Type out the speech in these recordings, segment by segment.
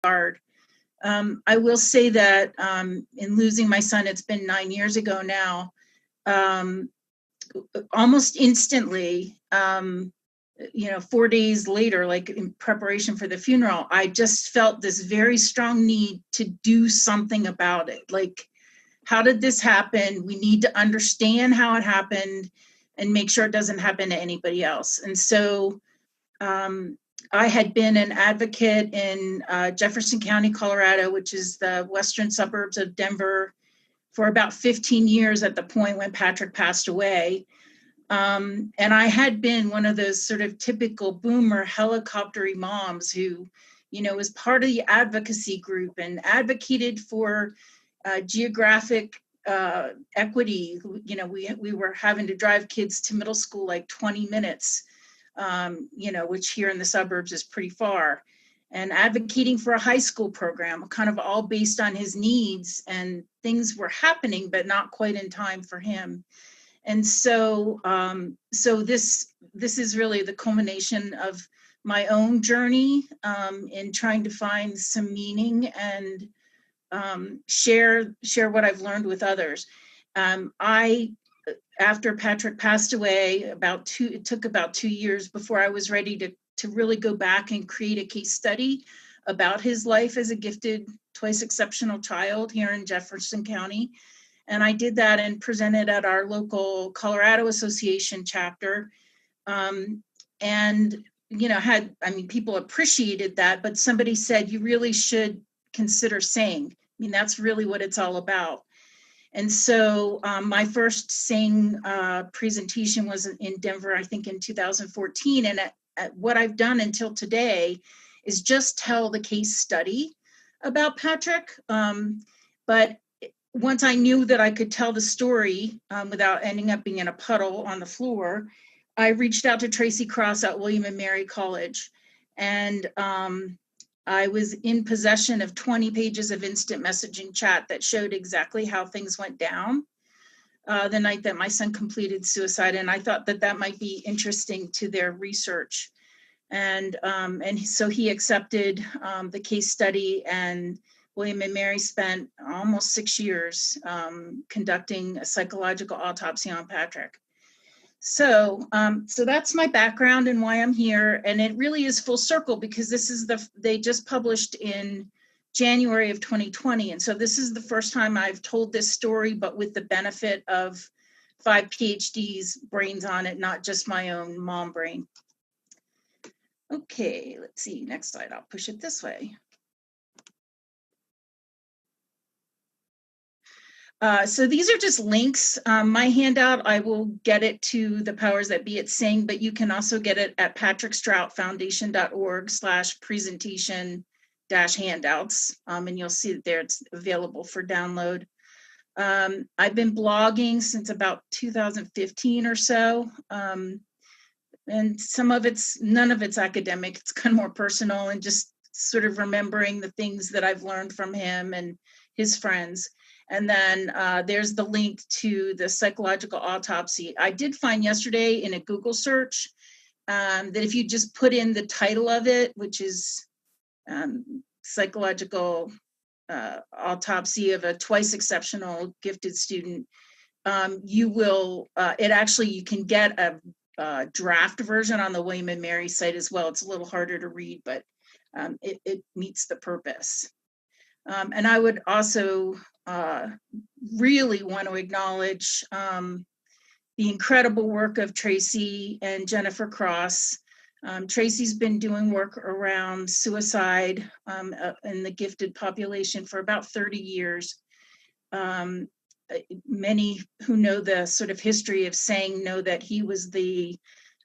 hard. I will say that in losing my son, it's been 9 years ago now, almost instantly, 4 days later, like in preparation for the funeral, I just felt this very strong need to do something about it. Like, how did this happen? We need to understand how it happened and make sure it doesn't happen to anybody else. And so I had been an advocate in Jefferson County, Colorado, which is the western suburbs of Denver, for about 15 years at the point when Patrick passed away. And I had been one of those sort of typical boomer helicoptery moms who, was part of the advocacy group and advocated for geographic equity. We were having to drive kids to middle school like 20 minutes, which here in the suburbs is pretty far, and advocating for a high school program, kind of all based on his needs, and things were happening, but not quite in time for him. And so, this is really the culmination of my own journey in trying to find some meaning and share what I've learned with others. After Patrick passed away, it took about 2 years before I was ready to really go back and create a case study about his life as a gifted, twice exceptional child here in Jefferson County. And I did that and presented at our local Colorado Association chapter. People appreciated that, but somebody said, you really should consider SENG. That's really what it's all about. And so my first SENG presentation was in Denver, I think in 2014. And what I've done until today is just tell the case study about Patrick. But once I knew that I could tell the story without ending up being in a puddle on the floor, I reached out to Tracy Cross at William and Mary College. And I was in possession of 20 pages of instant messaging chat that showed exactly how things went down the night that my son completed suicide. And I thought that might be interesting to their research. And so he accepted the case study, and William and Mary spent almost 6 years conducting a psychological autopsy on Patrick. So that's my background and why I'm here. And it really is full circle, because they just published in January of 2020. And so this is the first time I've told this story, but with the benefit of 5 PhDs brains on it, not just my own mom brain. Okay, let's see, next slide, I'll push it this way. So these are just links. My handout, I will get it to the powers that be at SENG, but you can also get it at patrickstroutfoundation.org/presentation-handouts. And you'll see that there it's available for download. I've been blogging since about 2015 or so. And none of it's academic. It's kind of more personal and just sort of remembering the things that I've learned from him and his friends. And then there's the link to the psychological autopsy. I did find yesterday in a Google search that if you just put in the title of it, which is psychological autopsy of a twice exceptional gifted student, you can get a draft version on the William and Mary site as well. It's a little harder to read, but it meets the purpose. And I would also really want to acknowledge the incredible work of Tracy and Jennifer Cross. Tracy's been doing work around suicide in the gifted population for about 30 years. Many who know the sort of history of SENG know that he was the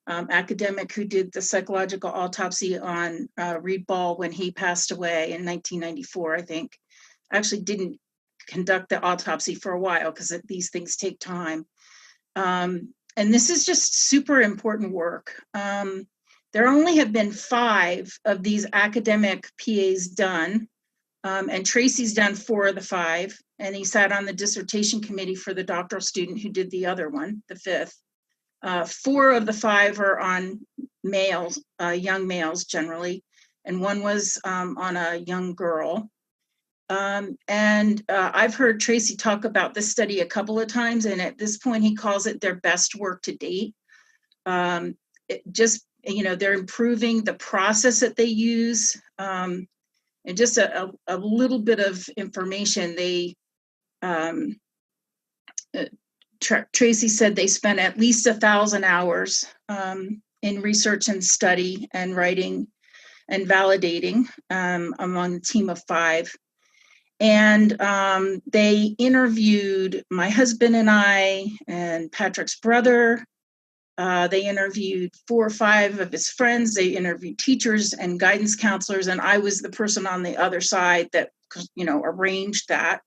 academic who did the psychological autopsy on Reed Ball when he passed away in 1994, I think. Actually didn't conduct the autopsy for a while because these things take time. And this is just super important work. There only have been 5 of these academic PAs done, and Tracy's done 4 of the 5, and he sat on the dissertation committee for the doctoral student who did the other one, the 5th. 4 of the 5 are on males, young males generally, and one was on a young girl. I've heard Tracy talk about this study a couple of times, and at this point he calls it their best work to date. They're improving the process that they use. And just a little bit of information, Tracy said they spent at least 1,000 hours in research and study and writing and validating among a team of 5. And they interviewed my husband and I and Patrick's brother. They interviewed 4 or 5 of his friends. They interviewed teachers and guidance counselors. And I was the person on the other side that, arranged that.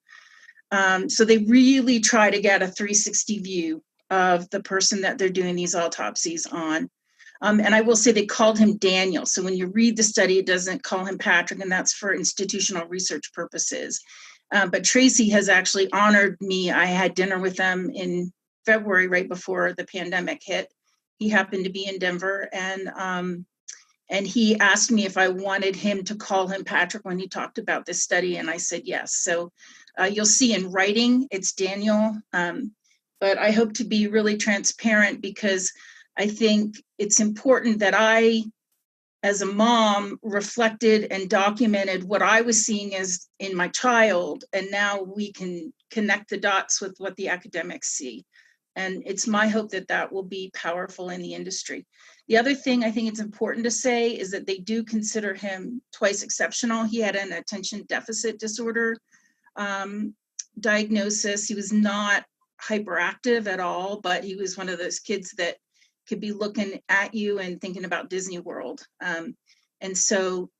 So they really try to get a 360 view of the person that they're doing these autopsies on. And I will say they called him Daniel. So when you read the study, it doesn't call him Patrick, and that's for institutional research purposes. But Tracy has actually honored me. I had dinner with them in February, right before the pandemic hit. He happened to be in Denver, and he asked me if I wanted him to call him Patrick when he talked about this study, and I said yes. So you'll see in writing, it's Daniel, but I hope to be really transparent because I think it's important that I, as a mom, reflected and documented what I was seeing as in my child, and now we can connect the dots with what the academics see. And it's my hope that that will be powerful in the industry. The other thing I think it's important to say is that they do consider him twice exceptional. He had an attention deficit disorder diagnosis. He was not hyperactive at all, but he was one of those kids that could be looking at you and thinking about Disney World. And so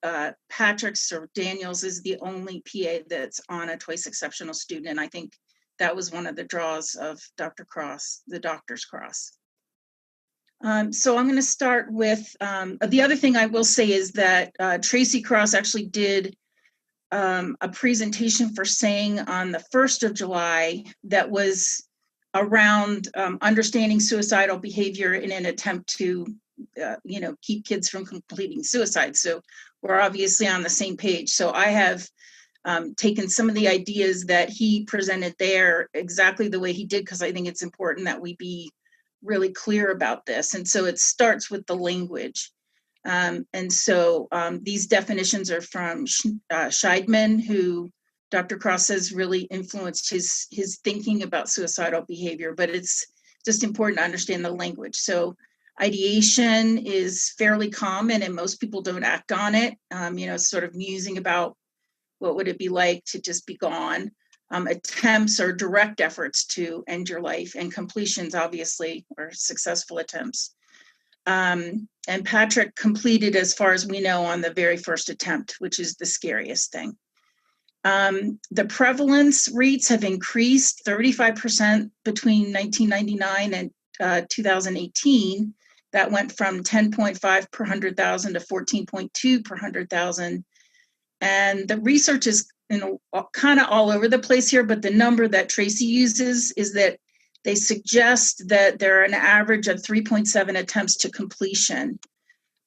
Patrick's or Daniel's is the only PA that's on a twice exceptional student. And I think that was one of the draws of Dr. Cross, the Doctor's Cross. So I'm going to start with, the other thing I will say is that Tracy Cross actually did a presentation for SENG on the 1st of July that was around understanding suicidal behavior in an attempt to, keep kids from completing suicide. So we're obviously on the same page. So I have taken some of the ideas that he presented there exactly the way he did, because I think it's important that we be really clear about this. And so it starts with the language. These definitions are from Scheidman, who Dr. Cross says really influenced his thinking about suicidal behavior, but it's just important to understand the language. So ideation is fairly common and most people don't act on it. Sort of musing about what would it be like to just be gone. Attempts are direct efforts to end your life, and completions obviously are successful attempts. And Patrick completed, as far as we know, on the very first attempt, which is the scariest thing. The prevalence rates have increased 35% between 1999 and 2018. That went from 10.5 per 100,000 to 14.2 per 100,000. And the research is kind of all over the place here, but the number that Tracy uses is that they suggest that there are an average of 3.7 attempts to completion.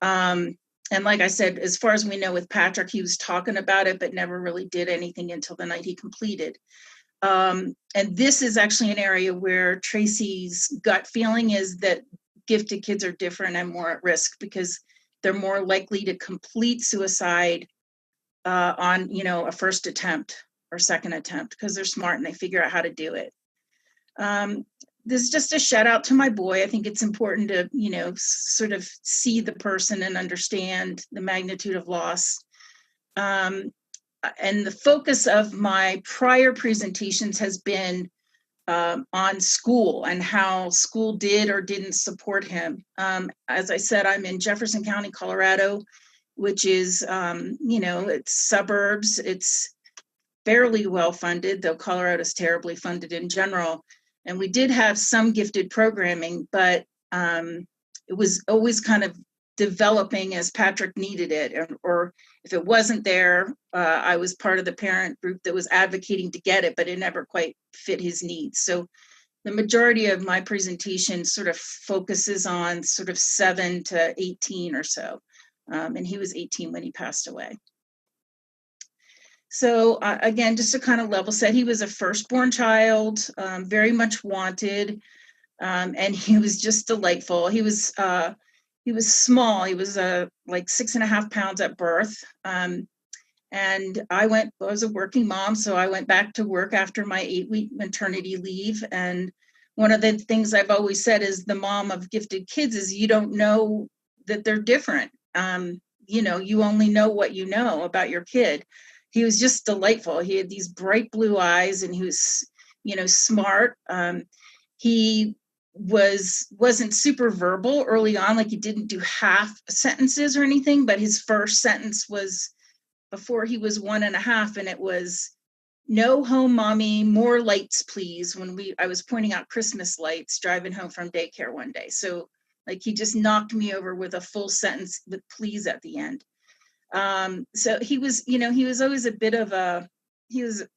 And like I said, as far as we know with Patrick, he was talking about it, but never really did anything until the night he completed. And this is actually an area where Tracy's gut feeling is that gifted kids are different and more at risk because they're more likely to complete suicide on, a first attempt or second attempt because they're smart and they figure out how to do it. This is just a shout out to my boy. I think it's important to, sort of see the person and understand the magnitude of loss. And the focus of my prior presentations has been on school and how school did or didn't support him. As I said, I'm in Jefferson County, Colorado, which is, it's suburbs. It's fairly well funded, though Colorado is terribly funded in general. And we did have some gifted programming, but it was always kind of developing as Patrick needed it. Or if it wasn't there, I was part of the parent group that was advocating to get it, but it never quite fit his needs. So the majority of my presentation sort of focuses on sort of 7 to 18 or so. And he was 18 when he passed away. So again, just to kind of level set, he was a firstborn child, very much wanted, and he was just delightful. He was small. He was like 6.5 pounds at birth. And I was a working mom, so I went back to work after my 8-week maternity leave. And one of the things I've always said is the mom of gifted kids is you don't know that they're different. You only know what you know about your kid. He was just delightful. He had these bright blue eyes, and he was, smart. He wasn't super verbal early on, like he didn't do half sentences or anything, but his first sentence was before he was 1.5, and it was, "No home, mommy, more lights, please," when I was pointing out Christmas lights driving home from daycare one day. So like he just knocked me over with a full sentence with please at the end. So he was always a bit of he was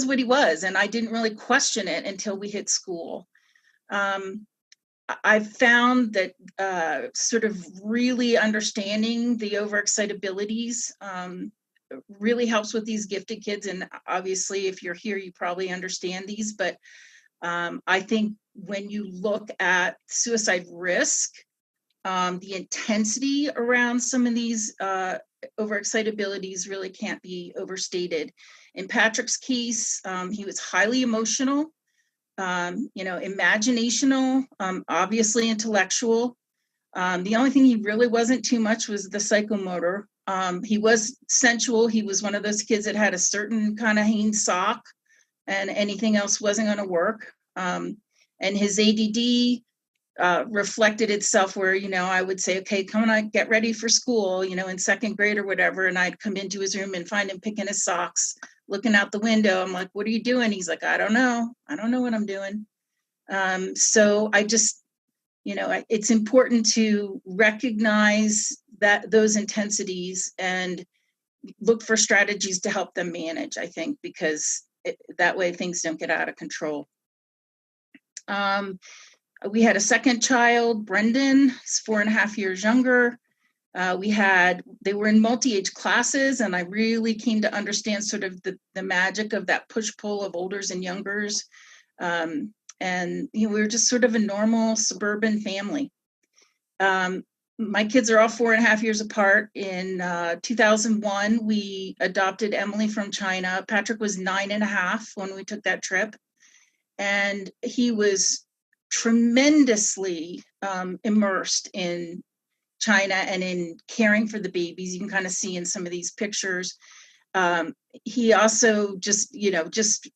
what he was, and I didn't really question it until we hit school. I've found that sort of really understanding the overexcitabilities really helps with these gifted kids. And obviously, if you're here, you probably understand these. But I think when you look at suicide risk, the intensity around some of these overexcitabilities really can't be overstated. In Patrick's case, he was highly emotional. Imaginational, obviously intellectual. The only thing he really wasn't too much was the psychomotor. He was sensual. He was one of those kids that had a certain kind of Hanes sock, and anything else wasn't going to work. And his ADD reflected itself where, I would say, okay, come on, get ready for school, in second grade or whatever. And I'd come into his room and find him picking his socks, looking out the window. I'm like, what are you doing? He's like, I don't know what I'm doing. So I just, it's important to recognize those intensities and look for strategies to help them manage, I think, because that way things don't get out of control. We had a second child, Brendan. He's 4.5 years younger. They were in multi-age classes, and I really came to understand sort of the magic of that push-pull of olders and youngers. And we were just sort of a normal suburban family. My kids are all 4.5 years apart. In 2001, we adopted Emily from China. Patrick was 9.5 when we took that trip. And he was tremendously immersed in China and in caring for the babies. You can kind of see in some of these pictures. He also just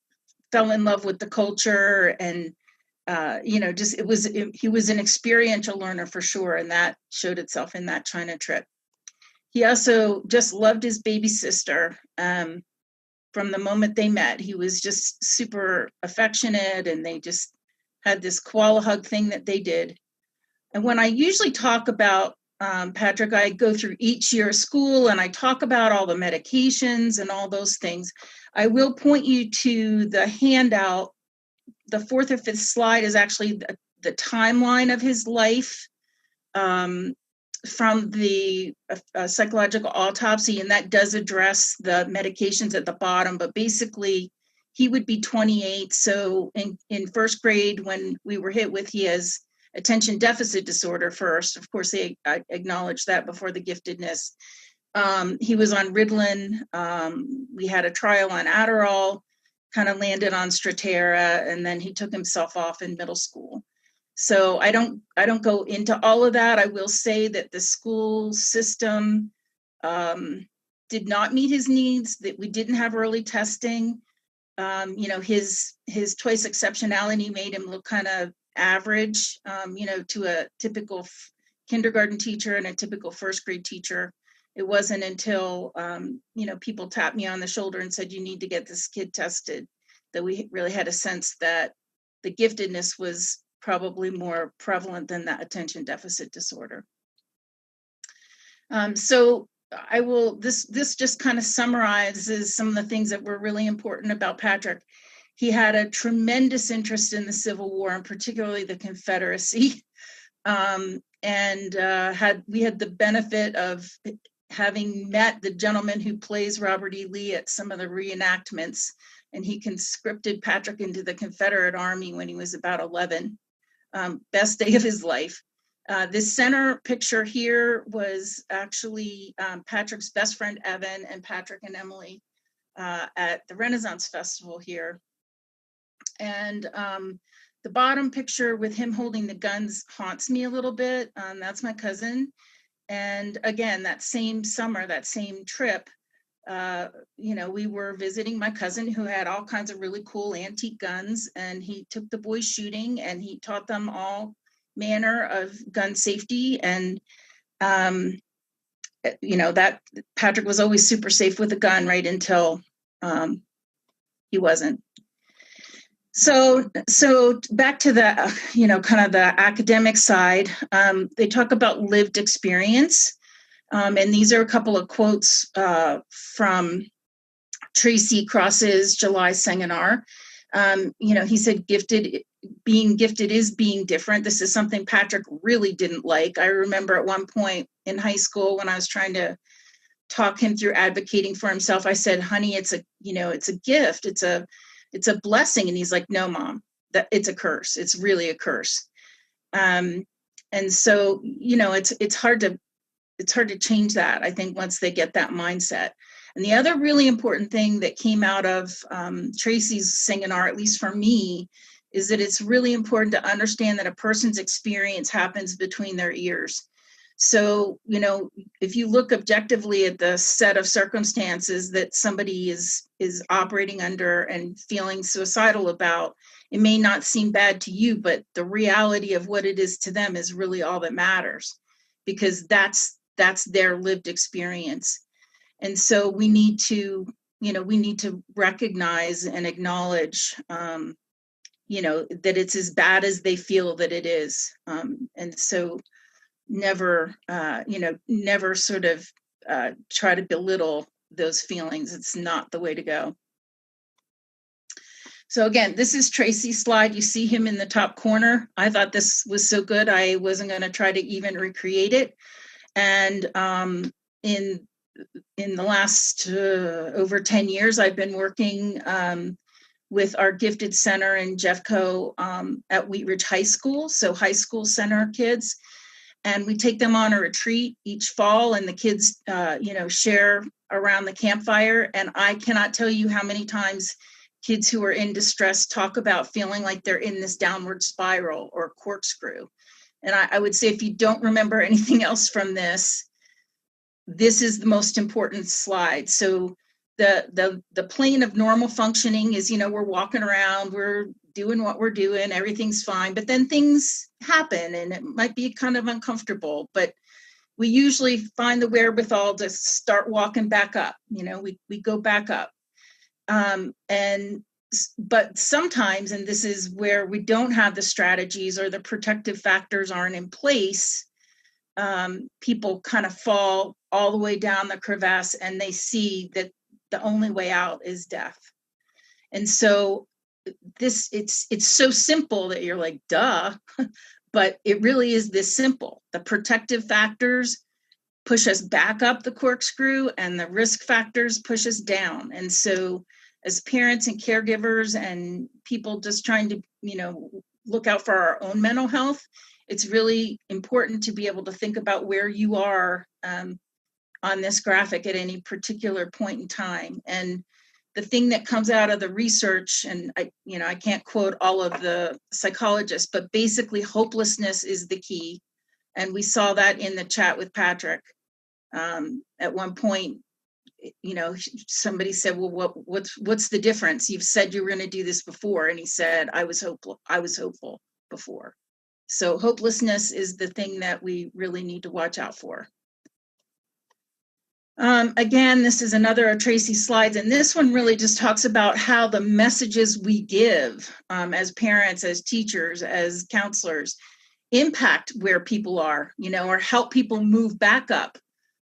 fell in love with the culture, and he was an experiential learner for sure, and that showed itself in that China trip. He also just loved his baby sister. From the moment they met, he was just super affectionate, and they just had this koala hug thing that they did. And when I usually talk about Patrick, I go through each year of school and I talk about all the medications and all those things. I will point you to the handout. The 4th or 5th slide is actually the timeline of his life from the psychological autopsy, and that does address the medications at the bottom. But basically, he would be 28. So in first grade, when we were hit with he has attention deficit disorder first. Of course, they acknowledged that before the giftedness. He was on Ritalin. We had a trial on Adderall, kind of landed on Strattera, and then he took himself off in middle school. So I don't go into all of that. I will say that the school system did not meet his needs, that we didn't have early testing. His twice exceptionality made him look kind of average, to a typical kindergarten teacher and a typical first grade teacher. It wasn't until, people tapped me on the shoulder and said, you need to get this kid tested, that we really had a sense that the giftedness was probably more prevalent than that attention deficit disorder. So this just kind of summarizes some of the things that were really important about Patrick. He had a tremendous interest in the Civil War, and particularly the Confederacy. and we had the benefit of having met the gentleman who plays Robert E. Lee at some of the reenactments, and he conscripted Patrick into the Confederate Army when he was about 11. Best day of his life. This center picture here was actually Patrick's best friend, Evan, and Patrick and Emily at the Renaissance Festival here. And the bottom picture with him holding the guns haunts me a little bit. That's my cousin. And again, that same summer, that same trip, we were visiting my cousin who had all kinds of really cool antique guns, and he took the boys shooting and he taught them all manner of gun safety. And, that Patrick was always super safe with a gun right until he wasn't. So back to the, kind of the academic side, they talk about lived experience. And these are a couple of quotes from Tracy Cross's July seminar. He said, being gifted is being different. This is something Patrick really didn't like. I remember at one point in high school when I was trying to talk him through advocating for himself, I said, honey, it's a gift. It's a blessing. And he's like, no, Mom, that it's a curse. It's really a curse. And so, it's hard to change that, I think, once they get that mindset. And the other really important thing that came out of Tracy's seminar, at least for me, is that it's really important to understand that a person's experience happens between their ears. So, if you look objectively at the set of circumstances that somebody is operating under and feeling suicidal about, it may not seem bad to you, but the reality of what it is to them is really all that matters, because that's their lived experience. And so we need to recognize and acknowledge, that it's as bad as they feel that it is. And so never sort of try to belittle those feelings. It's not the way to go. So again, this is Tracy's slide. You see him in the top corner. I thought this was so good, I wasn't going to try to even recreate it. And in the last over 10 years, I've been working with our Gifted Center in Jeffco at Wheat Ridge High School, so high school center kids. And we take them on a retreat each fall, and the kids, share around the campfire. And I cannot tell you how many times kids who are in distress talk about feeling like they're in this downward spiral or corkscrew. And I would say, if you don't remember anything else from this, this is the most important slide. So the plane of normal functioning is, we're walking around, we're doing what we're doing, everything's fine, but then things happen and it might be kind of uncomfortable, but we usually find the wherewithal to start walking back up. We go back up. But sometimes, and this is where we don't have the strategies or the protective factors aren't in place, people kind of fall all the way down the crevasse and they see that the only way out is death. And so it's so simple that you're like, duh, but it really is this simple. The protective factors push us back up the corkscrew and the risk factors push us down. And so as parents and caregivers and people just trying to, look out for our own mental health, it's really important to be able to think about where you are on this graphic at any particular point in time. And the thing that comes out of the research, and I can't quote all of the psychologists, but basically hopelessness is the key. And we saw that in the chat with Patrick. At one point, somebody said, well, what's the difference? You've said you were going to do this before. And he said, I was hopeful before. So hopelessness is the thing that we really need to watch out for. Again, this is another of Tracy's slides, and this one really just talks about how the messages we give as parents, as teachers, as counselors impact where people are, or help people move back up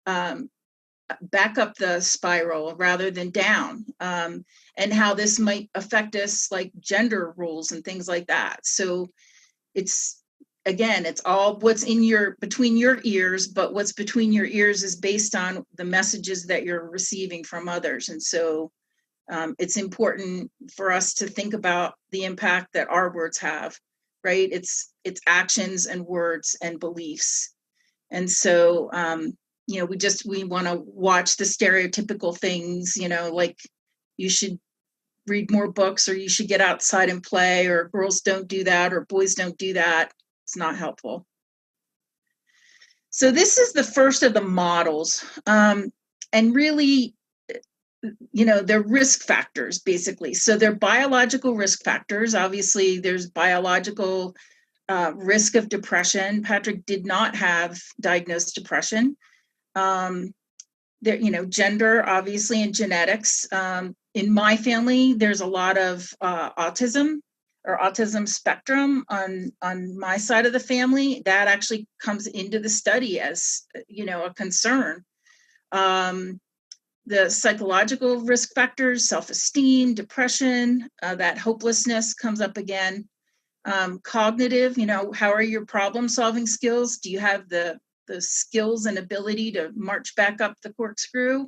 the spiral rather than down, and how this might affect us, like gender roles and things like that. So it's, again, it's all what's between your ears, but what's between your ears is based on the messages that you're receiving from others. And so it's important for us to think about the impact that our words have, right? It's actions and words and beliefs. And so, we want to watch the stereotypical things, like you should read more books, or you should get outside and play, or girls don't do that, or boys don't do that. It's not helpful. So this is the first of the models. And really, they're risk factors, basically. So they're biological risk factors. Obviously, there's biological risk of depression. Patrick did not have diagnosed depression. Gender, obviously, and genetics. In my family, there's a lot of autism or autism spectrum on my side of the family. That actually comes into the study as, a concern. The psychological risk factors, self-esteem, depression, that hopelessness comes up again. Cognitive, how are your problem-solving skills? Do you have the skills and ability to march back up the corkscrew?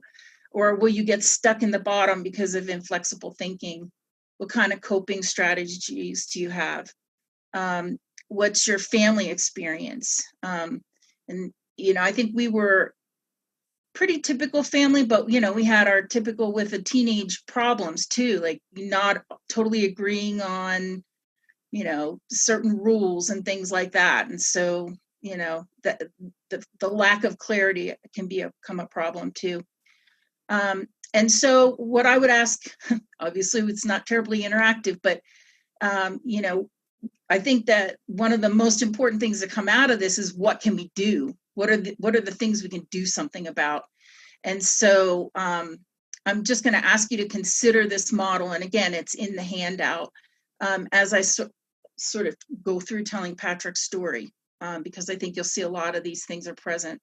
Or will you get stuck in the bottom because of inflexible thinking? What kind of coping strategies do you have? What's your family experience? And I think we were pretty typical family, but we had our typical with the teenage problems too, like not totally agreeing on certain rules and things like that. And so that the lack of clarity can become a problem too. And so what I would ask, obviously it's not terribly interactive, but I think that one of the most important things that come out of this is, what can we do? What are the things we can do something about? And so I'm just going to ask you to consider this model. And again, it's in the handout as I sort of go through telling Patrick's story, because I think you'll see a lot of these things are present.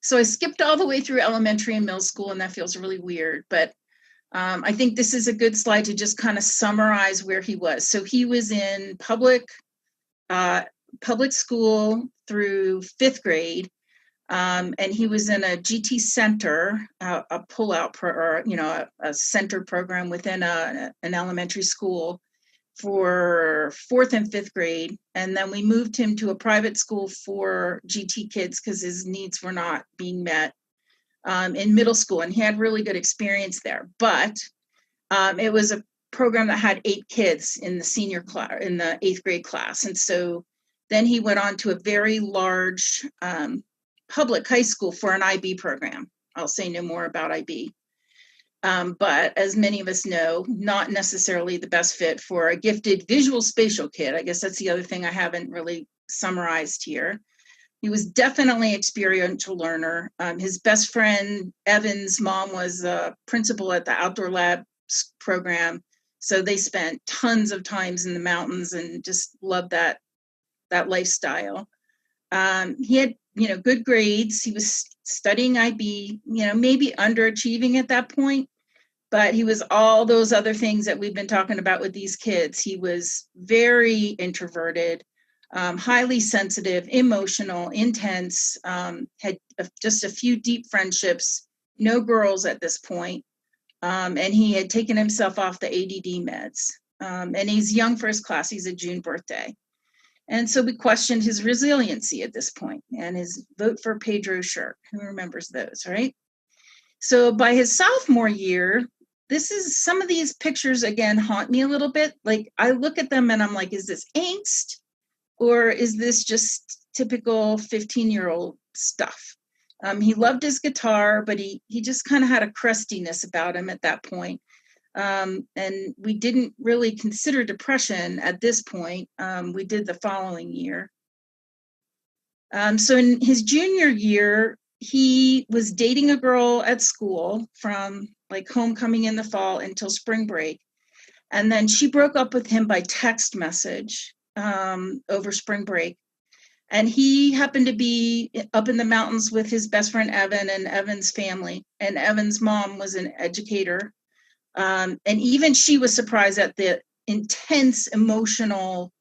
So I skipped all the way through elementary and middle school, and that feels really weird, but I think this is a good slide to just kind of summarize where he was. So he was in public school through 5th grade, and he was in a GT center, a pullout a center program within an elementary school for 4th and 5th grade. And then we moved him to a private school for GT kids because his needs were not being met in middle school. And he had really good experience there. But it was a program that had 8 kids in the senior class, in the 8th grade class. And so then he went on to a very large public high school for an IB program. I'll say no more about IB. But as many of us know, not necessarily the best fit for a gifted visual spatial kid. I guess that's the other thing I haven't really summarized here. He was definitely an experiential learner. His best friend, Evan's mom, was a principal at the outdoor lab program. So they spent tons of times in the mountains and just loved that lifestyle. He had, good grades. He was studying IB, maybe underachieving at that point, but he was all those other things that we've been talking about with these kids. He was very introverted, highly sensitive, emotional, intense, had just a few deep friendships, no girls at this point, and he had taken himself off the ADD meds. And he's young for his class. He's a June birthday. And so we questioned his resiliency at this point and his vote for Pedro shirt. Who remembers those, right? So by his sophomore year, some of these pictures, again, haunt me a little bit. Like, I look at them and I'm like, is this angst? Or is this just typical 15-year-old stuff? He loved his guitar, but he just kind of had a crustiness about him at that point. And we didn't really consider depression at this point. We did the following year. So in his junior year, he was dating a girl at school from like homecoming in the fall until spring break. And then she broke up with him by text message over spring break. And he happened to be up in the mountains with his best friend, Evan, and Evan's family. And Evan's mom was an educator. And even she was surprised at the intense emotional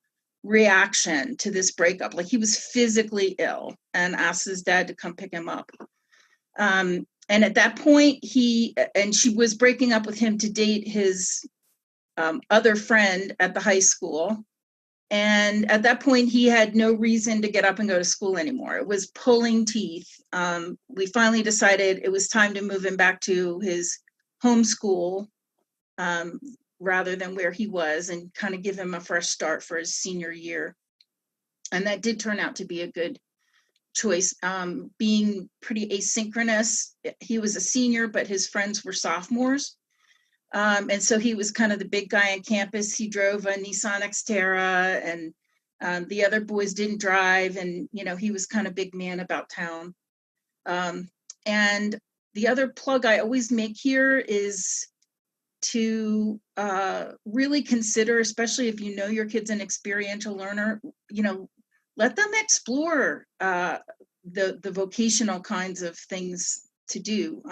reaction to this breakup. Like, he was physically ill and asked his dad to come pick him up. And at that point, she was breaking up with him to date his other friend at the high school. And at that point, he had no reason to get up and go to school anymore. It was pulling teeth. We finally decided it was time to move him back to his home school rather than where he was, and kind of give him a fresh start for his senior year. And that did turn out to be a good choice, being pretty asynchronous. He was a senior, but his friends were sophomores. And so he was kind of the big guy on campus. He drove a Nissan Xterra, and the other boys didn't drive. And, he was kind of big man about town. And the other plug I always make here is to really consider, especially if your kid's an experiential learner, let them explore the vocational kinds of things to do.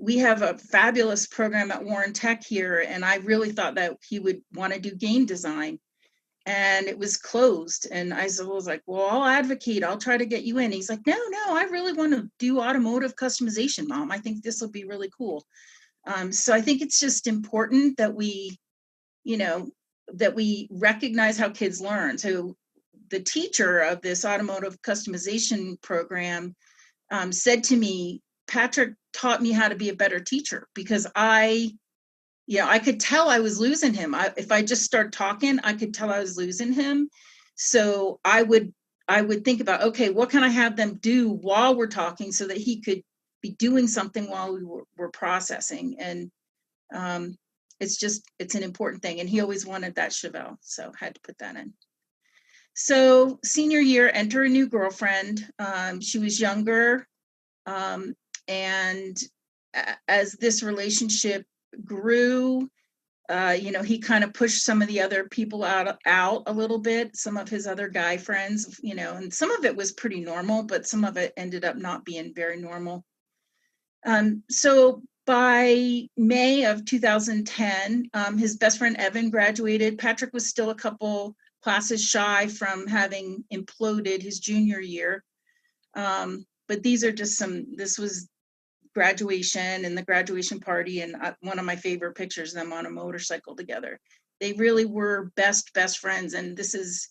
We have a fabulous program at Warren Tech here, and I really thought that he would want to do game design, and it was closed. And I was like, well, I'll advocate. I'll try to get you in. He's like, no, I really want to do automotive customization, Mom. I think this will be really cool. So I think it's just important that we recognize how kids learn. So the teacher of this automotive customization program said to me, Patrick taught me how to be a better teacher, because I could tell I was losing him. If I just start talking, I could tell I was losing him. So I would think about, okay, what can I have them do while we're talking so that he could be doing something while we were processing. And it's an important thing. And he always wanted that Chevelle, so had to put that in. So senior year, enter a new girlfriend. She was younger. And as this relationship grew, he kind of pushed some of the other people out a little bit, some of his other guy friends, and some of it was pretty normal, but some of it ended up not being very normal. So by May of 2010, his best friend Evan graduated. Patrick was still a couple classes shy from having imploded his junior year. But these are just this was graduation and the graduation party, and one of my favorite pictures, them on a motorcycle together. They really were best friends, and this is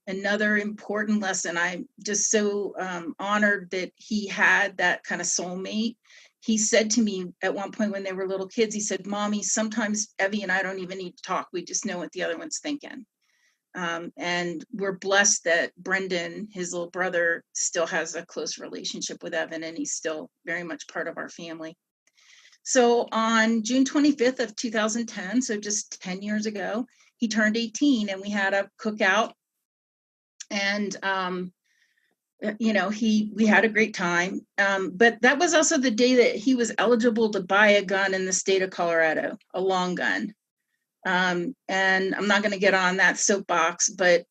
another important lesson. I'm just so honored that he had that kind of soulmate. He said to me at one point when they were little kids, he said, Mommy, sometimes Evie and I don't even need to talk. We just know what the other one's thinking. And we're blessed that Brendan, his little brother, still has a close relationship with Evan, and he's still very much part of our family. So on June 25th of 2010, so just 10 years ago, he turned 18, and we had a cookout, and we had a great time. But that was also the day that he was eligible to buy a gun in the state of Colorado, a long gun. And I'm not going to get on that soapbox, but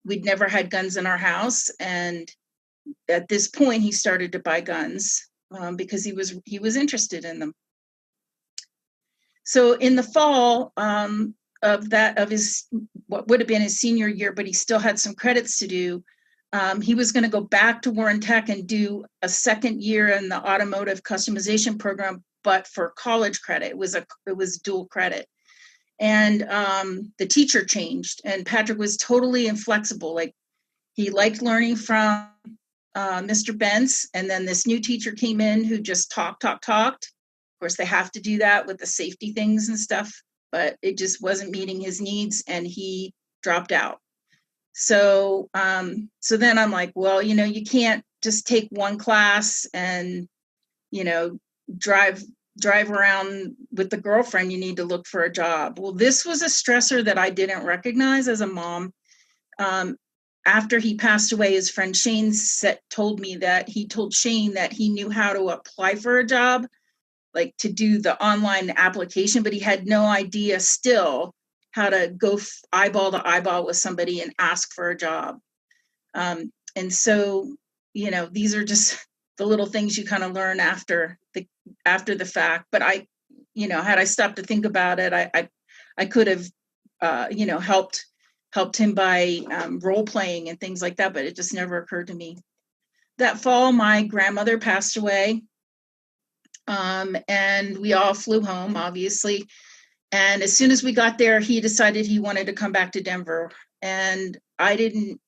we'd never had guns in our house. And at this point, he started to buy guns because he was interested in them. So in the fall of his, what would have been his senior year, but he still had some credits to do, he was going to go back to Warren Tech and do a second year in the automotive customization program, but for college credit. It was dual credit. And the teacher changed, and Patrick was totally inflexible. Like, he liked learning from Mr. Bentz, and then this new teacher came in who just talked. Of course, they have to do that with the safety things and stuff, but it just wasn't meeting his needs, and he dropped out. So then I'm like, well, you can't just take one class and, drive around with the girlfriend. You need to look for a job. Well, this was a stressor that I didn't recognize as a mom. After he passed away, his friend Shane told me that he told Shane that he knew how to apply for a job, like to do the online application, but he had no idea still how to go eyeball to eyeball with somebody and ask for a job. And so, these are just the little things you kind of learn after the fact. But had I stopped to think about it, I could have, helped helped him by role playing and things like that, but it just never occurred to me. That fall, my grandmother passed away, and we all flew home, obviously. And as soon as we got there, he decided he wanted to come back to Denver. And I didn't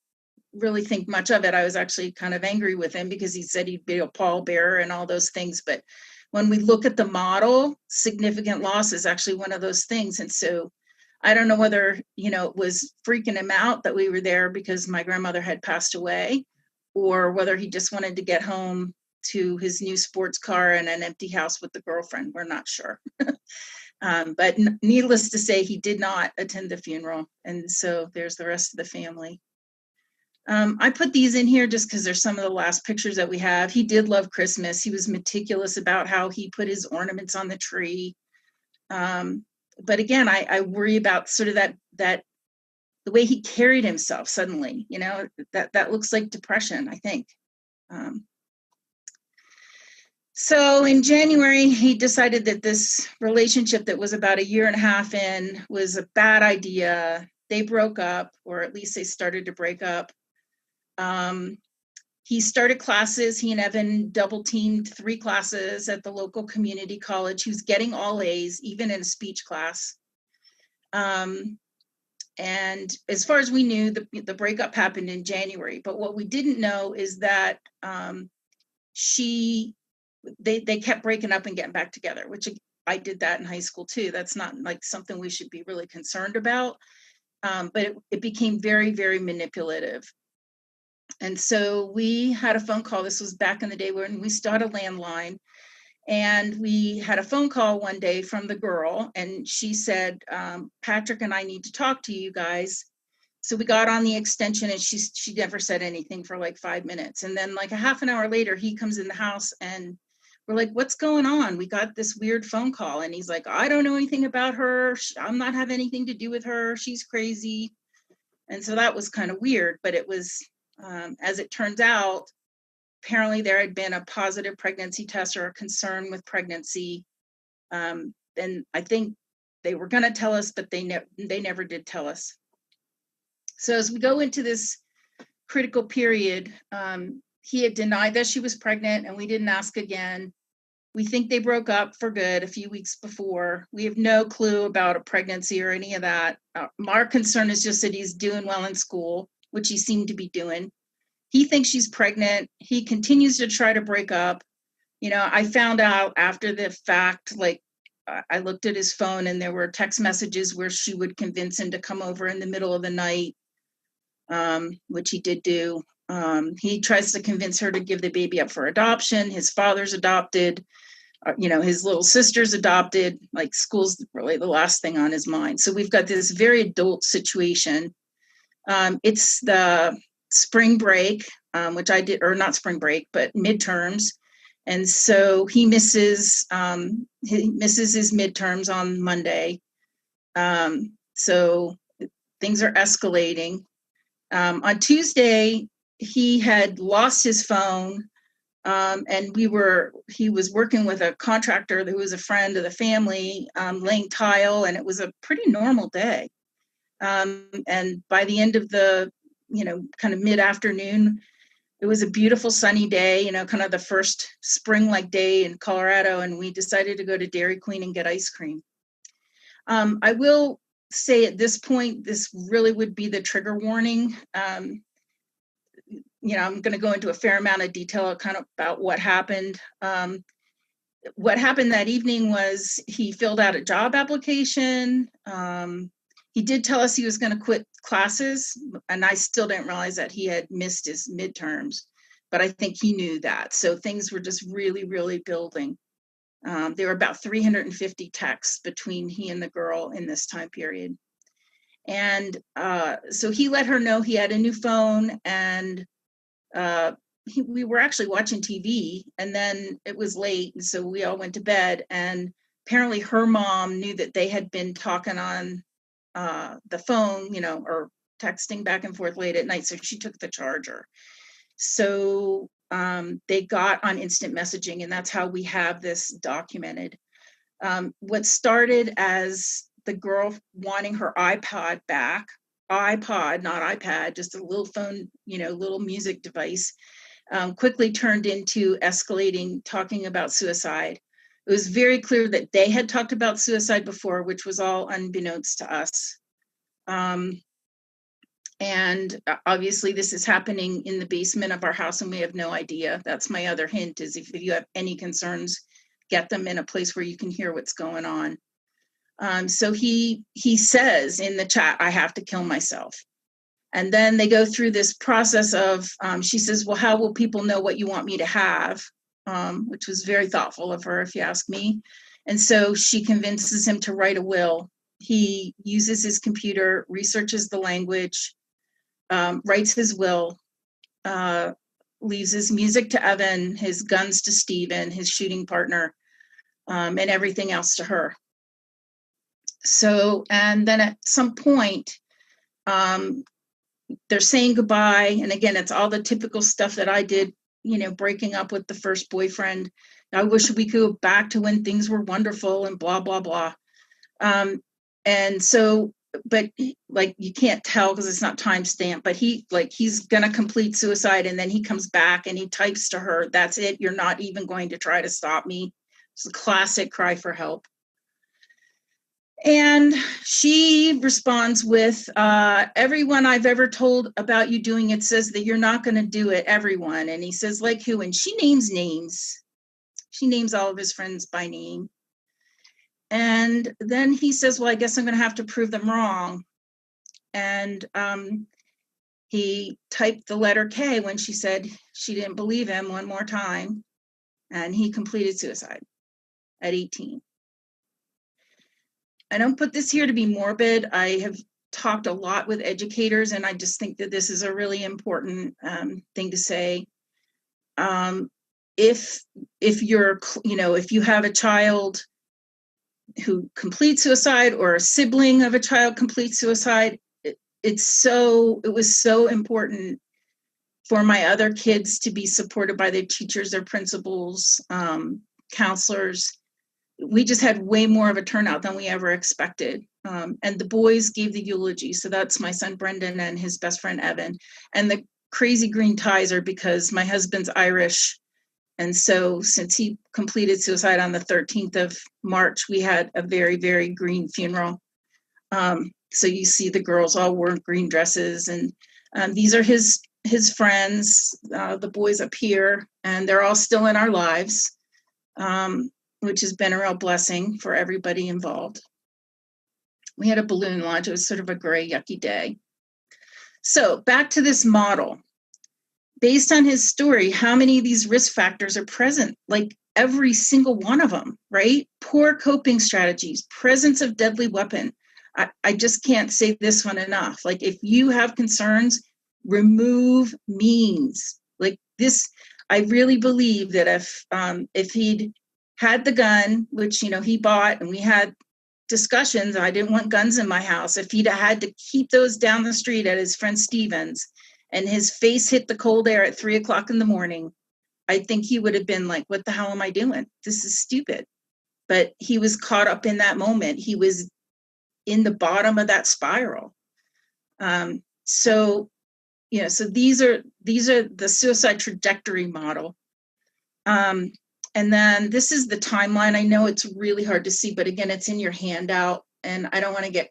really think much of it. I was actually kind of angry with him because he said he'd be a pallbearer and all those things. But when we look at the model, significant loss is actually one of those things. And so I don't know whether, it was freaking him out that we were there because my grandmother had passed away, or whether he just wanted to get home to his new sports car and an empty house with the girlfriend. We're not sure. But needless to say, he did not attend the funeral. And so there's the rest of the family. I put these in here just because they're some of the last pictures that we have. He did love Christmas. He was meticulous about how he put his ornaments on the tree. But again, I worry about sort of that the way he carried himself suddenly, that looks like depression, I think. So in January, he decided that this relationship that was about 1.5 years in was a bad idea. They broke up, or at least they started to break up. He started classes. He and Evan double teamed 3 classes at the local community college. He was getting all A's, even in a speech class. And as far as we knew, the breakup happened in January. But what we didn't know is that they kept breaking up and getting back together, which I did that in high school too. That's not like something we should be really concerned about. But it became very, very manipulative. And so we had a phone call. This was back in the day when we still had a landline. And we had a phone call one day from the girl, and she said, Patrick and I need to talk to you guys. So we got on the extension, and she never said anything for like 5 minutes. And then like a half an hour later, he comes in the house, and we're like, what's going on? We got this weird phone call. And he's like, I don't know anything about her. I'm not have anything to do with her. She's crazy. And so that was kind of weird, but it was, as it turns out, apparently there had been a positive pregnancy test or a concern with pregnancy. And I think they were going to tell us, but they never did tell us. So as we go into this critical period, he had denied that she was pregnant, and we didn't ask again. We think they broke up for good a few weeks before. We have no clue about a pregnancy or any of that. Our concern is just that he's doing well in school, which he seemed to be doing. He thinks she's pregnant. He continues to try to break up. I found out after the fact, I looked at his phone, and there were text messages where she would convince him to come over in the middle of the night, which he did do. He tries to convince her to give the baby up for adoption. His father's adopted, his little sister's adopted. Like, school's really the last thing on his mind. So we've got this very adult situation. It's the spring break, which I did, or not spring break, but midterms. And so he misses his midterms on Monday. So things are escalating. On Tuesday, he had lost his phone, and he was working with a contractor who was a friend of the family, laying tile, and it was a pretty normal day. And by the end of the, kind of mid-afternoon, it was a beautiful sunny day, kind of the first spring-like day in Colorado, and we decided to go to Dairy Queen and get ice cream. I will say at this point, this really would be the trigger warning. I'm going to go into a fair amount of detail kind of about what happened. What happened that evening was he filled out a job application. He did tell us he was going to quit classes, and I still didn't realize that he had missed his midterms, but I think he knew that. So things were just really, really building. There were about 350 texts between he and the girl in this time period. And so he let her know he had a new phone, and we were actually watching TV, and then it was late, and so we all went to bed. And apparently her mom knew that they had been talking on the phone, or texting back and forth late at night, so she took the charger. So they got on instant messaging, and that's how we have this documented. What started as the girl wanting her iPod back iPod, not iPad, just a little phone, little music device, quickly turned into escalating, talking about suicide. It was very clear that they had talked about suicide before, which was all unbeknownst to us. And obviously this is happening in the basement of our house and we have no idea. That's my other hint, is if you have any concerns, get them in a place where you can hear what's going on. So he says in the chat, I have to kill myself. And then they go through this process of, she says, well, how will people know what you want me to have? Which was very thoughtful of her, if you ask me. And so she convinces him to write a will. He uses his computer, researches the language, writes his will, leaves his music to Evan, his guns to Stephen, his shooting partner, and everything else to her. So, and then at some point, they're saying goodbye. And again, it's all the typical stuff that I did, breaking up with the first boyfriend. I wish we could go back to when things were wonderful and blah, blah, blah. And so, but like, you can't tell because it's not timestamped, but he's going to complete suicide. And then he comes back and he types to her, that's it. You're not even going to try to stop me. It's a classic cry for help. And she responds with, everyone I've ever told about you doing it says that you're not going to do it, everyone. And he says, like who? And she names names. She names all of his friends by name. And then he says, well, I guess I'm going to have to prove them wrong. And he typed the letter K when she said she didn't believe him one more time. And he completed suicide at 18. I don't put this here to be morbid. I have talked a lot with educators, and I just think that this is a really important thing to say. If you're, if you have a child who completes suicide or a sibling of a child completes suicide, it was so important for my other kids to be supported by their teachers, their principals, counselors. We just had way more of a turnout than we ever expected. And the boys gave the eulogy. So that's my son, Brendan, and his best friend, Evan. And the crazy green ties are because my husband's Irish. And so since he completed suicide on the 13th of March, we had a very, very green funeral. So you see the girls all wore green dresses. And these are his friends, the boys up here, and they're all still in our lives. Which has been a real blessing for everybody involved. We had a balloon launch. It was sort of a gray, yucky day. So back to this model. Based on his story, how many of these risk factors are present? Like every single one of them, right? Poor coping strategies, presence of deadly weapon. I just can't say this one enough. Like if you have concerns, remove means. Like this, I really believe that if he'd had the gun, which, he bought, and we had discussions. I didn't want guns in my house. If he'd had to keep those down the street at his friend Steven's and his face hit the cold air at 3:00 in the morning, I think he would have been like, what the hell am I doing? This is stupid. But he was caught up in that moment. He was in the bottom of that spiral. So these are the suicide trajectory model. And then this is the timeline. I know it's really hard to see, but again, it's in your handout, and I don't want to get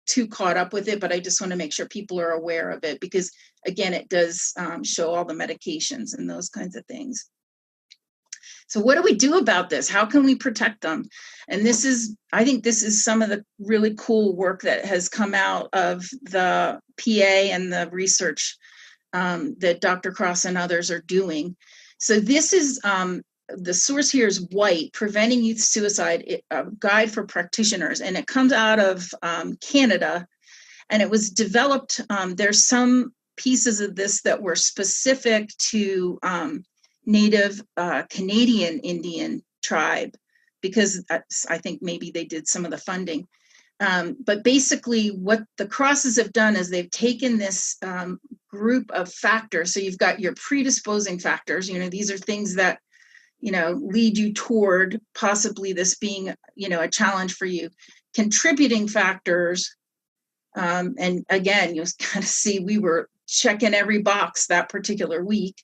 too caught up with it, but I just want to make sure people are aware of it because, again, it does show all the medications and those kinds of things. So what do we do about this? How can we protect them? And I think this is some of the really cool work that has come out of the PA and the research that Dr. Cross and others are doing. So this is, the source here is White, Preventing Youth Suicide, a guide for practitioners, and it comes out of Canada, and it was developed, there's some pieces of this that were specific to Native Canadian Indian tribe, because I think maybe they did some of the funding. But basically what the Crosses have done is they've taken this group of factors. So you've got your predisposing factors, these are things that lead you toward possibly this being, a challenge for you. Contributing factors, And again, you kind of see we were checking every box that particular week.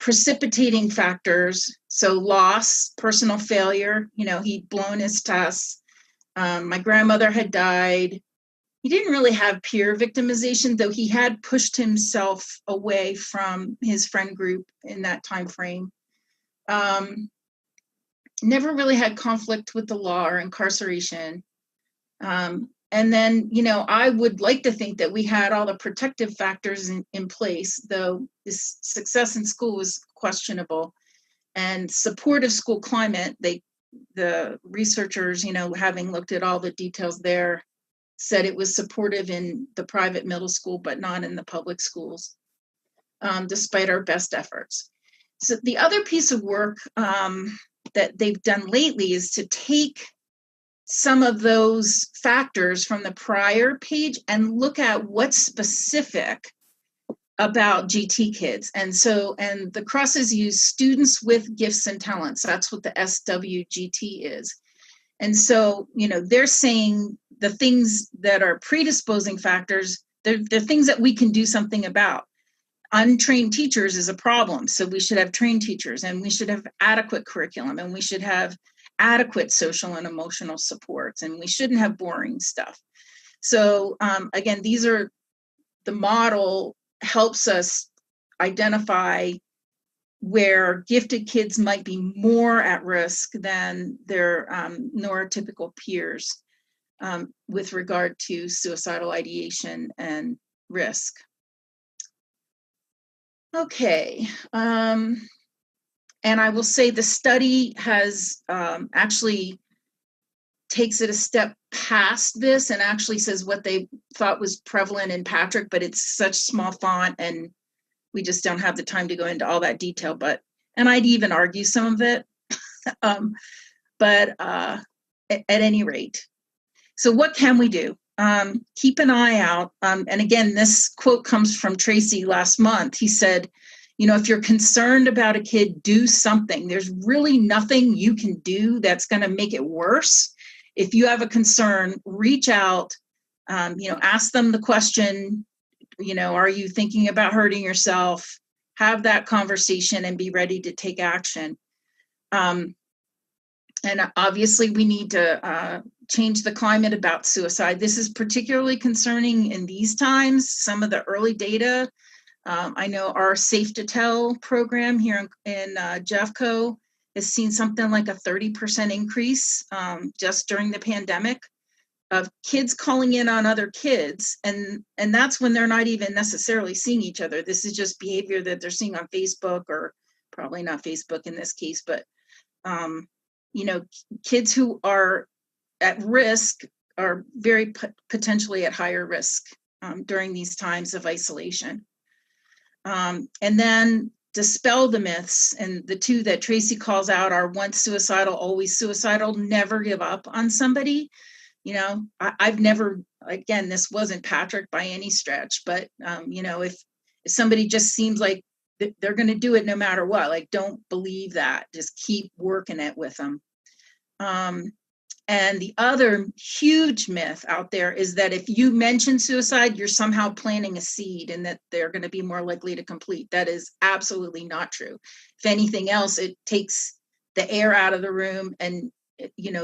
Precipitating factors, so loss, personal failure, he'd blown his tests. My grandmother had died. He didn't really have peer victimization, though he had pushed himself away from his friend group in that time frame. Never really had conflict with the law or incarceration. And then, I would like to think that we had all the protective factors in place, though his success in school was questionable. And supportive school climate, the researchers, having looked at all the details there, said it was supportive in the private middle school, but not in the public schools, despite our best efforts. So the other piece of work that they've done lately is to take some of those factors from the prior page and look at what's specific about GT kids. And the crosses use students with gifts and talents. That's what the SWGT is. And so, they're saying the things that are predisposing factors, they're things that we can do something about. Untrained teachers is a problem. So we should have trained teachers, and we should have adequate curriculum, and we should have adequate social and emotional supports, and we shouldn't have boring stuff. So again, these are the model helps us identify where gifted kids might be more at risk than their neurotypical peers with regard to suicidal ideation and risk. Okay. And I will say the study has actually takes it a step past this and actually says what they thought was prevalent in Patrick, but it's such small font and we just don't have the time to go into all that detail. And I'd even argue some of it, but at any rate. So what can we do? Keep an eye out. And again, this quote comes from Tracy last month. He said, if you're concerned about a kid, do something. There's really nothing you can do that's going to make it worse. If you have a concern, reach out, ask them the question, are you thinking about hurting yourself? Have that conversation and be ready to take action. And obviously we need to change the climate about suicide. This is particularly concerning in these times. Some of the early data, I know our Safe to Tell program here in Jeffco has seen something like a 30% increase just during the pandemic of kids calling in on other kids. And that's when they're not even necessarily seeing each other. This is just behavior that they're seeing on Facebook, or probably not Facebook in this case, but kids who are at risk are very potentially at higher risk during these times of isolation. And then dispel the myths, and the two that Tracy calls out are once suicidal, always suicidal. Never give up on somebody. I've never, again, this wasn't Patrick by any stretch, but if somebody just seems like they're going to do it no matter what, don't believe that. Just keep working it with them. And the other huge myth out there is that if you mention suicide, you're somehow planting a seed and that they're going to be more likely to complete. That is absolutely not true. If anything else, it takes the air out of the room, and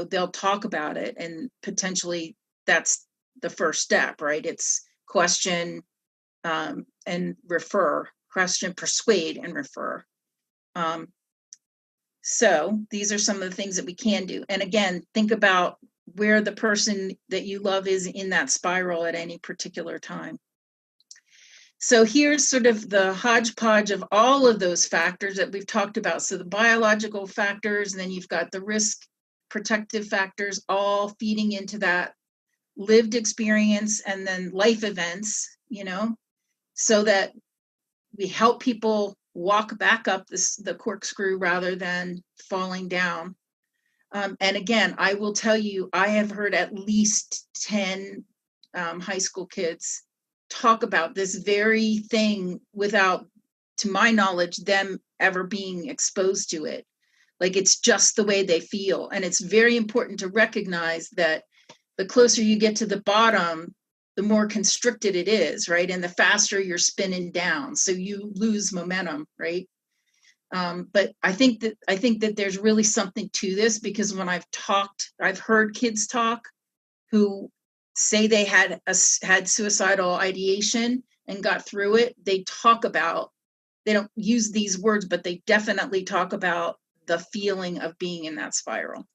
they'll talk about it, and potentially that's the first step, right? It's question and refer, question, persuade, and refer. So these are some of the things that we can do. And again, think about where the person that you love is in that spiral at any particular time. So here's sort of the hodgepodge of all of those factors that we've talked about. So the biological factors, and then you've got the risk protective factors, all feeding into that lived experience, and then life events, so that we help people walk back up the corkscrew rather than falling down. And again, I will tell you, I have heard at least 10 high school kids talk about this very thing without, to my knowledge, them ever being exposed to it. It's just the way they feel. And it's very important to recognize that the closer you get to the bottom, the more constricted it is, right? And the faster you're spinning down, so you lose momentum, right? But I think that there's really something to this, because when I've heard kids talk who say they had suicidal ideation and got through it. They don't use these words, but they definitely talk about the feeling of being in that spiral.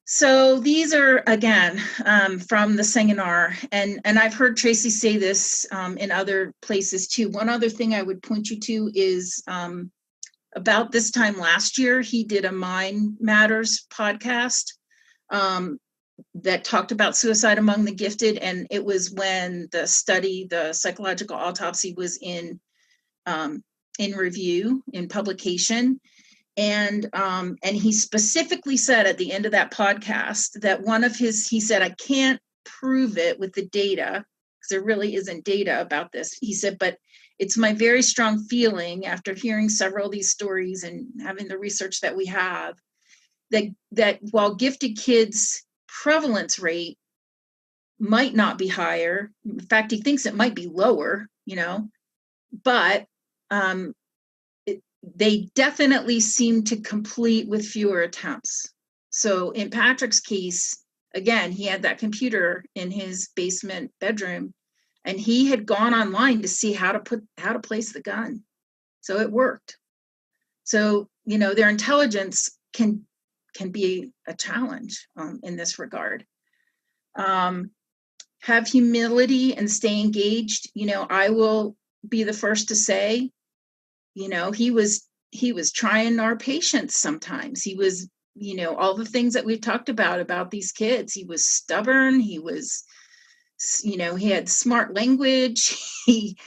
So these are, again, from the seminar, and I've heard Tracy say this in other places too. One other thing I would point you to is about this time last year, he did a Mind Matters podcast that talked about suicide among the gifted, and it was when the study, the psychological autopsy, was in review, in publication. And he specifically said at the end of that podcast that he said, I can't prove it with the data, because there really isn't data about this. He said, but it's my very strong feeling after hearing several of these stories and having the research that we have, that while gifted kids' prevalence rate might not be higher, in fact, he thinks it might be lower, but they definitely seem to complete with fewer attempts. So in Patrick's case, again, he had that computer in his basement bedroom, and he had gone online to see how to place the gun. So it worked. So, their intelligence can be a challenge in this regard. Have humility and stay engaged. I will be the first to say, he was trying our patience sometimes. He was, all the things that we've talked about these kids. He was stubborn. He was, he had smart language. He,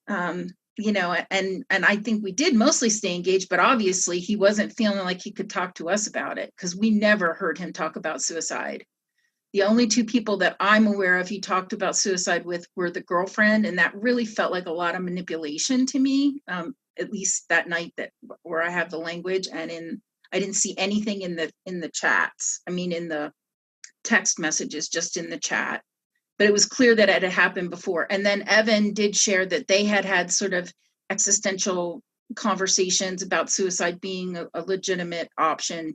and I think we did mostly stay engaged, but obviously he wasn't feeling like he could talk to us about it, because we never heard him talk about suicide. The only two people that I'm aware of he talked about suicide with were the girlfriend, and that really felt like a lot of manipulation to me. At least that night where I have the language, and I didn't see anything in the chats. I mean, in the text messages, just in the chat. But it was clear that it had happened before. And then Evan did share that they had sort of existential conversations about suicide being a legitimate option,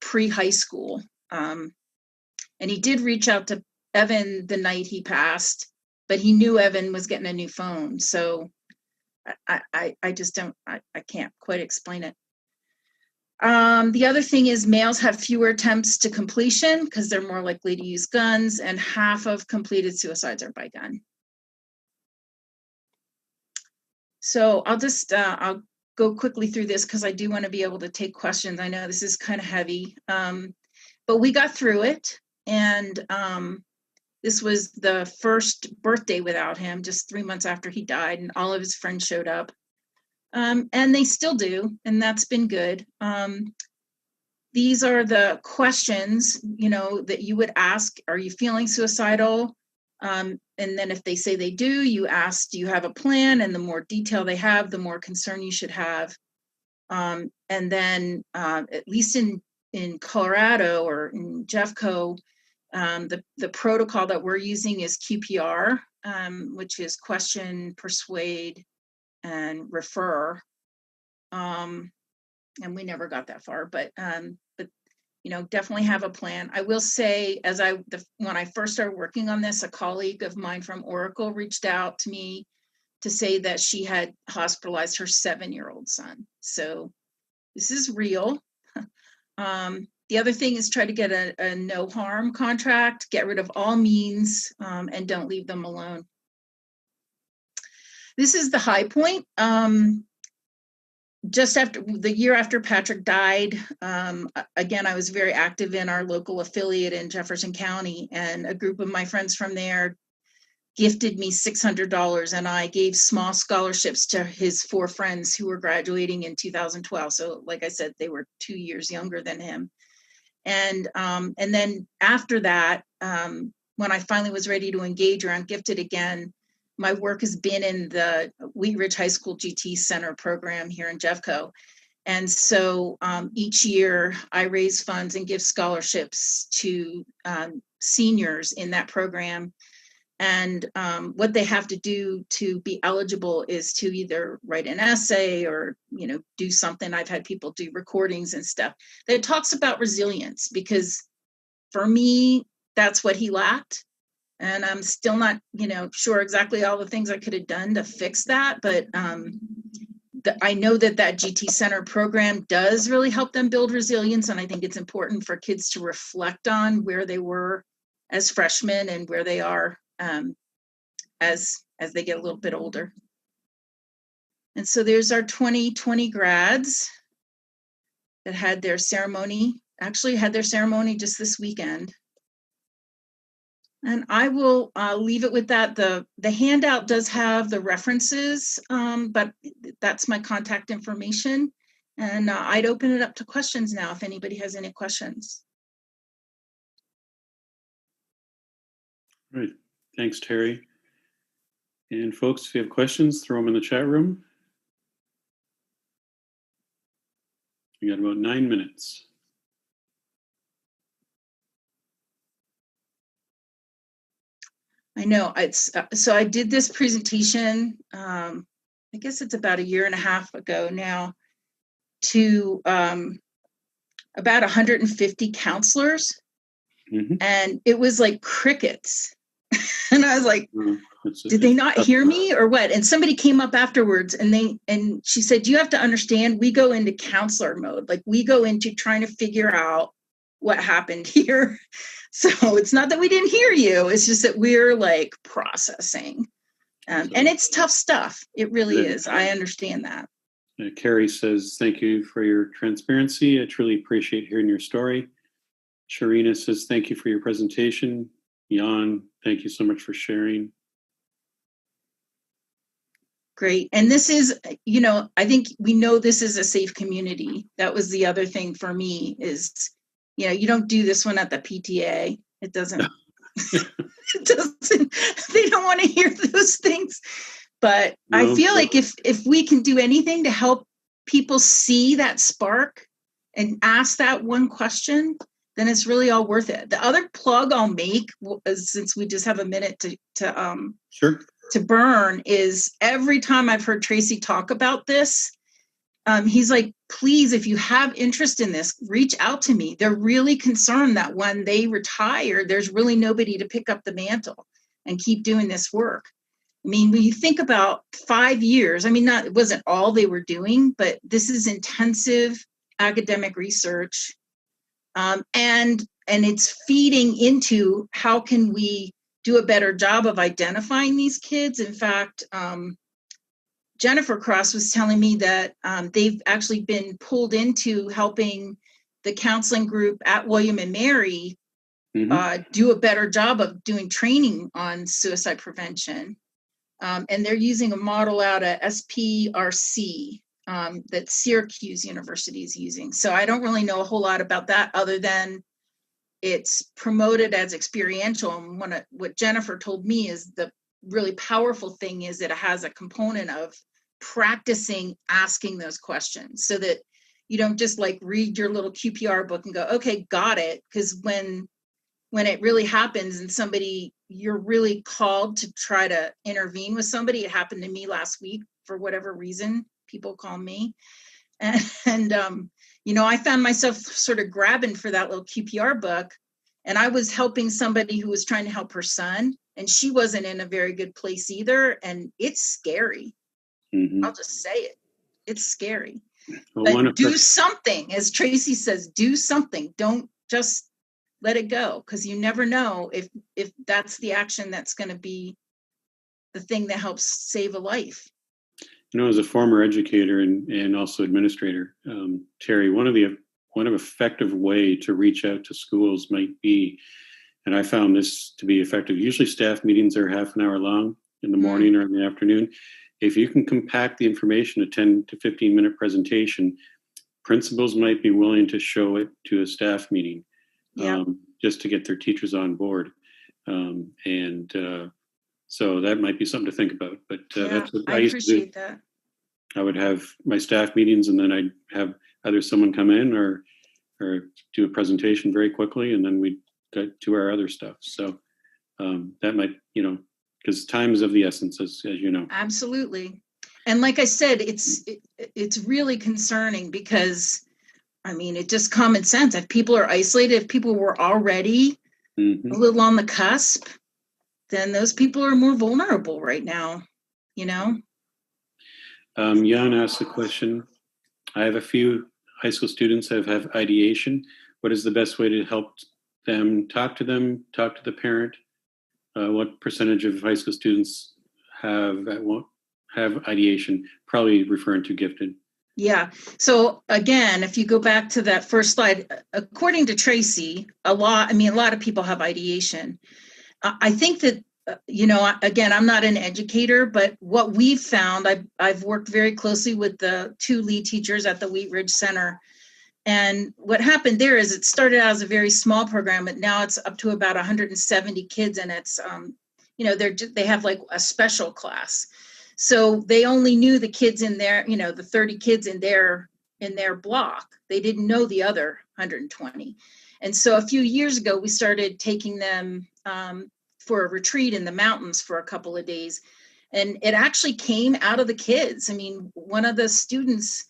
pre-high school. And he did reach out to Evan the night he passed, but he knew Evan was getting a new phone. So I just I can't quite explain it. The other thing is males have fewer attempts to completion because they're more likely to use guns, and half of completed suicides are by gun. So I'll go quickly through this because I do want to be able to take questions. I know this is kind of heavy, but we got through it. And this was the first birthday without him, just 3 months after he died, and all of his friends showed up. And they still do, and that's been good. These are the questions, that you would ask. Are you feeling suicidal? And then if they say they do, you ask, do you have a plan? And the more detail they have, the more concern you should have. And then at least in Colorado or in Jeffco, the protocol that we're using is QPR, which is question, persuade, and refer. And we never got that far, but definitely have a plan. I will say, when I first started working on this, a colleague of mine from Oracle reached out to me to say that she had hospitalized her 7-year-old son. So this is real. The other thing is try to get a no harm contract, get rid of all means, and don't leave them alone. This is the high point. Just after the year after Patrick died, again, I was very active in our local affiliate in Jefferson County, and a group of my friends from there gifted me $600, and I gave small scholarships to his 4 friends who were graduating in 2012. So like I said, they were 2 years younger than him. And then after that, when I finally was ready to engage around gifted again, my work has been in the Wheat Ridge High School GT Center program here in Jeffco. And so each year I raise funds and give scholarships to seniors in that program. And what they have to do to be eligible is to either write an essay or, do something. I've had people do recordings and stuff that talks about resilience, because for me, that's what he lacked. And I'm still not, sure exactly all the things I could have done to fix that. But I know that GT Center program does really help them build resilience. And I think it's important for kids to reflect on where they were as freshmen and where they are as they get a little bit older. And so there's our 2020 grads that had their ceremony, just this weekend. And I will leave it with that. The handout does have the references, but that's my contact information. And I'd open it up to questions now if anybody has any questions. Right. Thanks, Terry. And folks, if you have questions, throw them in the chat room. We got about 9 minutes. I know so I did this presentation, I guess it's about 1.5 years ago now, to about 150 counselors. Mm-hmm. And it was like crickets. And I was like, did they not hear me or what? And somebody came up afterwards and she said, you have to understand, we go into counselor mode. Like, we go into trying to figure out what happened here. So it's not that we didn't hear you. It's just that we're like processing. And it's tough stuff. It really is. I understand that. Carrie says, thank you for your transparency. I truly appreciate hearing your story. Sharina says, thank you for your presentation. Jan, thank you so much for sharing. Great. And this is, I think we know this is a safe community. That was the other thing for me is, you don't do this one at the PTA. It doesn't, they don't want to hear those things. But no, I feel like if we can do anything to help people see that spark and ask that one question, then it's really all worth it. The other plug I'll make, since we just have a minute to burn, is every time I've heard Tracy talk about this, he's like, please, if you have interest in this, reach out to me. They're really concerned that when they retire, there's really nobody to pick up the mantle and keep doing this work. I mean, when you think about 5 years, it wasn't all they were doing, but this is intensive academic research. And it's feeding into how can we do a better job of identifying these kids. In fact, Jennifer Cross was telling me that they've actually been pulled into helping the counseling group at William and Mary do a better job of doing training on suicide prevention. And they're using a model out of SPRC that Syracuse University is using. So I don't really know a whole lot about that other than it's promoted as experiential. And what Jennifer told me is the really powerful thing is that it has a component of practicing asking those questions so that you don't just like read your little QPR book and go, okay, got it. Because when it really happens and you're really called to try to intervene with somebody, it happened to me last week for whatever reason, people call me. And I found myself sort of grabbing for that little QPR book, and I was helping somebody who was trying to help her son, and she wasn't in a very good place either. And it's scary. Mm-hmm. I'll just say it. It's scary. Well, but do something. As Tracy says, do something. Don't just let it go, because you never know if that's the action that's going to be the thing that helps save a life. As a former educator and also administrator, Terry, one of effective way to reach out to schools might be, and I found this to be effective, usually staff meetings are half an hour long in the morning or in the afternoon. If you can compact the information, a 10 to 15 minute presentation, principals might be willing to show it to a staff meeting just to get their teachers on board. So that might be something to think about. But that's what I used to do. That. I would have my staff meetings, and then I'd have either someone come in or do a presentation very quickly, and then we'd get to our other stuff. So that might, because time is of the essence, as you know. Absolutely. And like I said, it's really concerning because, I mean, it's just common sense. If people are isolated, if people were already a little on the cusp, then those people are more vulnerable right now, Jan asked the question. I have a few high school students that have ideation. What is the best way to help them, talk to the parent? What percentage of high school students have ideation? Probably referring to gifted. Yeah. So again, if you go back to that first slide, according to Tracy, a lot of people have ideation. I think that, again, I'm not an educator, but what we've found, I've worked very closely with the 2 lead teachers at the Wheat Ridge Center. And what happened there is it started out as a very small program, but now it's up to about 170 kids. And it's, they have like a special class. So they only knew the kids in there, the 30 kids in their block. They didn't know the other 120. And so a few years ago, we started taking them for a retreat in the mountains for a couple of days. And it actually came out of the kids. I mean, one of the students,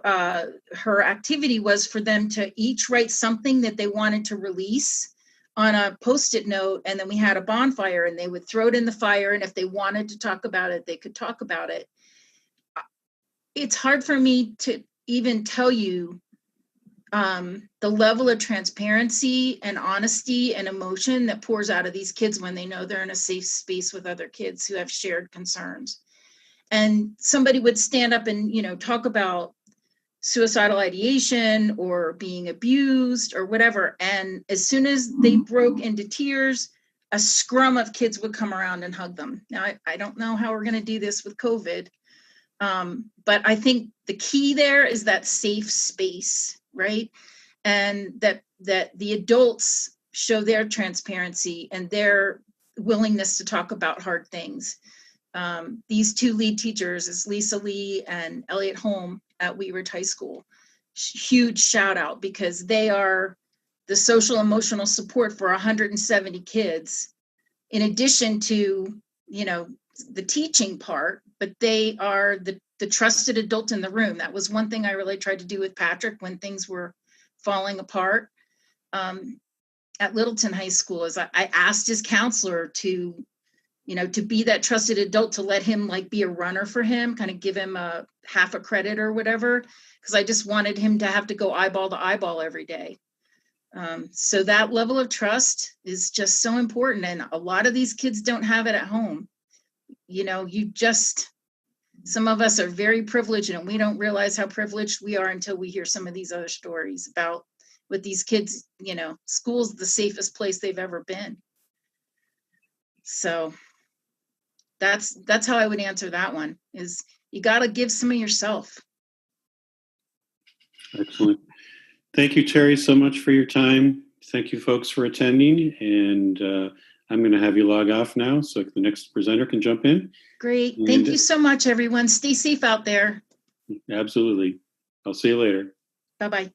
her activity was for them to each write something that they wanted to release on a Post-it note, and then we had a bonfire, and they would throw it in the fire, and if they wanted to talk about it, they could talk about it. It's hard for me to even tell you the level of transparency and honesty and emotion that pours out of these kids when they know they're in a safe space with other kids who have shared concerns. And somebody would stand up and, talk about suicidal ideation or being abused or whatever. And as soon as they broke into tears, a scrum of kids would come around and hug them. Now, I don't know how we're going to do this with COVID, but I think the key there is that safe space, right? And that the adults show their transparency and their willingness to talk about hard things. These 2 lead teachers is Lisa Lee and Elliot Holm at Wheat Ridge High School. Huge shout out, because they are the social emotional support for 170 kids, in addition to, the teaching part, but they are the trusted adult in the room. That was one thing I really tried to do with Patrick when things were falling apart at Littleton High School, is I asked his counselor to be that trusted adult, to let him be a runner for him, kind of give him a half a credit or whatever, because I just wanted him to have to go eyeball to eyeball every day. So that level of trust is just so important. And a lot of these kids don't have it at home. Some of us are very privileged, and we don't realize how privileged we are until we hear some of these other stories about with these kids, school's the safest place they've ever been. So that's how I would answer that one, is you got to give some of yourself. Excellent. Thank you, Terry, so much for your time. Thank you, folks, for attending. And I'm going to have you log off now so the next presenter can jump in. Great. Thank you so much, everyone. Stay safe out there. Absolutely. I'll see you later. Bye-bye.